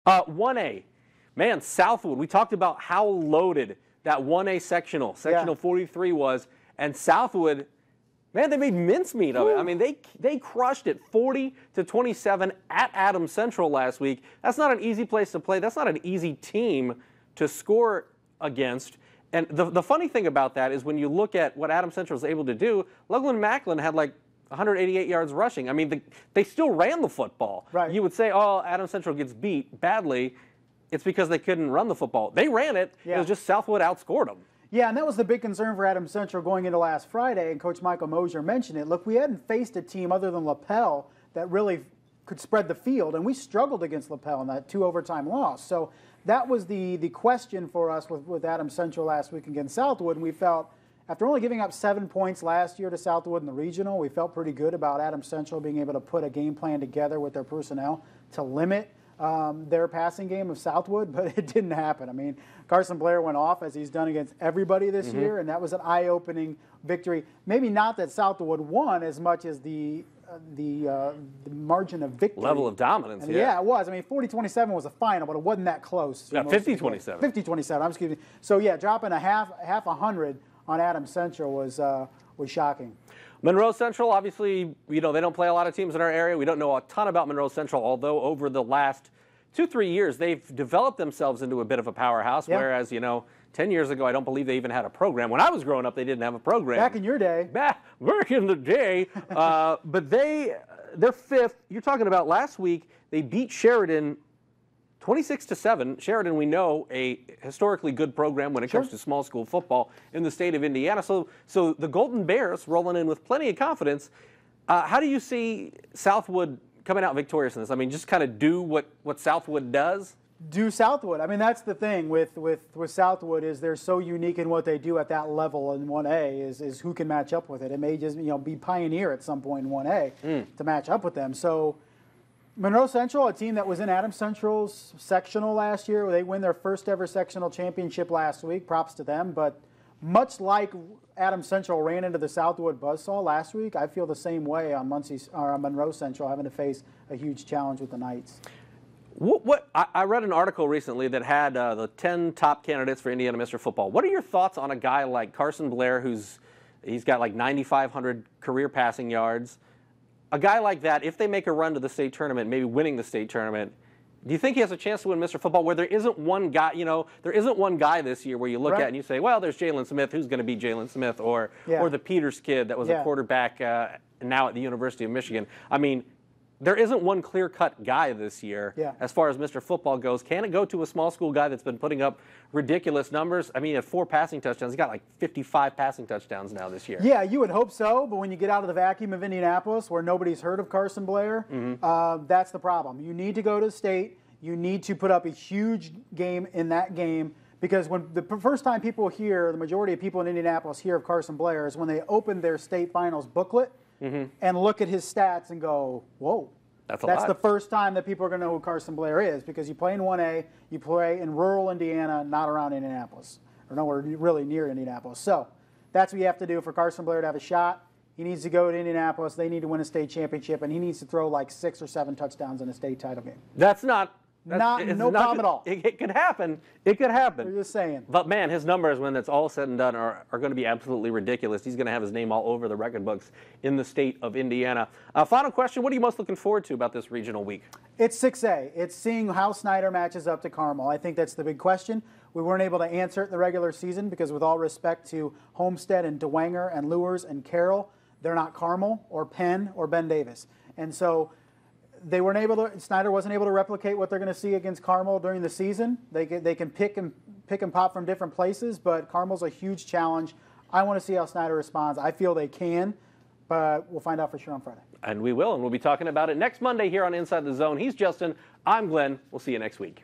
1A. Man, Southwood, we talked about how loaded that 1A sectional 43 was, and Southwood, man, they made mincemeat of it. I mean, they crushed it 40-27 at Adams Central last week. That's not an easy place to play. That's not an easy team to score against. And the funny thing about that is when you look at what Adams Central was able to do, Loveland Macklin had like 188 yards rushing. I mean, they still ran the football. Right. You would say, oh, Adams Central gets beat badly. It's because they couldn't run the football. They ran it. Yeah. It was just Southwood outscored them. Yeah, and that was the big concern for Adams Central going into last Friday, and Coach Michael Mosier mentioned it. Look, we hadn't faced a team other than LaPel that really could spread the field, and we struggled against LaPel in that 2-overtime loss. So that was the question for us with Adams Central last week against Southwood, and we felt, after only giving up 7 points last year to Southwood in the regional, we felt pretty good about Adams Central being able to put a game plan together with their personnel to limit their passing game of Southwood, but it didn't happen. I mean, Carson Blair went off as he's done against everybody this year, and that was an eye-opening victory. Maybe not that Southwood won as much as the margin of victory. Level of dominance, and yeah, it was. I mean, 40-27 was a final, but it wasn't that close. Yeah, 50-27. 50-27, I'm excuse me. So, yeah, dropping half a 100 on Adams Central was shocking. Monroe Central, obviously, you know, they don't play a lot of teams in our area. We don't know a ton about Monroe Central, although over the last 2-3 years, they've developed themselves into a bit of a powerhouse, whereas, you know, 10 years ago, I don't believe they even had a program. When I was growing up, they didn't have a program. Back in your day. Back in the day. But they're fifth. You're talking about last week, they beat Sheridan 26-7. Sheridan, we know, a historically good program when it comes to small school football in the state of Indiana. So the Golden Bears rolling in with plenty of confidence. How do you see Southwood coming out victorious in this? I mean, just kind of do what Southwood does? Do Southwood. I mean, that's the thing with Southwood is they're so unique in what they do at that level in 1A is who can match up with it. It may just be Pioneer at some point in 1A to match up with them. So Monroe Central, a team that was in Adams Central's sectional last year, they win their first ever sectional championship last week. Props to them. But much like Adams Central ran into the Southwood buzzsaw last week, I feel the same way on Monroe Central having to face a huge challenge with the Knights. I read an article recently that had the 10 top candidates for Indiana Mr. Football. What are your thoughts on a guy like Carson Blair, he's got like 9,500 career passing yards? A guy like that, if they make a run to the state tournament, maybe winning the state tournament, do you think he has a chance to win Mr. Football where there isn't one guy, there isn't one guy this year where you look at and you say, well, there's Jalen Smith, who's going to be Jalen Smith, or the Peters kid that was a quarterback now at the University of Michigan. I mean, there isn't one clear-cut guy this year as far as Mr. Football goes. Can it go to a small school guy that's been putting up ridiculous numbers? I mean, at 4 passing touchdowns, he's got like 55 passing touchdowns now this year. Yeah, you would hope so, but when you get out of the vacuum of Indianapolis where nobody's heard of Carson Blair, that's the problem. You need to go to the state. You need to put up a huge game in that game because when the first time people hear, the majority of people in Indianapolis hear of Carson Blair is when they open their state finals booklet and look at his stats and go, whoa. That's the first time that people are going to know who Carson Blair is because you play in 1A, you play in rural Indiana, not around Indianapolis, or nowhere really near Indianapolis. So that's what you have to do for Carson Blair to have a shot. He needs to go to Indianapolis. They need to win a state championship, and he needs to throw like 6 or 7 touchdowns in a state title game. No problem at all. It could happen. It could happen. You're just saying. But, man, his numbers, when it's all said and done, are going to be absolutely ridiculous. He's going to have his name all over the record books in the state of Indiana. Final question, what are you most looking forward to about this regional week? It's 6A. It's seeing how Snyder matches up to Carmel. I think that's the big question. We weren't able to answer it in the regular season because with all respect to Homestead and DeWanger and Lewers and Carroll, they're not Carmel or Penn or Ben Davis. And so Snyder wasn't able to replicate what they're going to see against Carmel during the season. They can pick and pop from different places, but Carmel's a huge challenge. I want to see how Snyder responds. I feel they can, but we'll find out for sure on Friday. And we will, and we'll be talking about it next Monday here on Inside the Zone. He's Justin. I'm Glenn. We'll see you next week.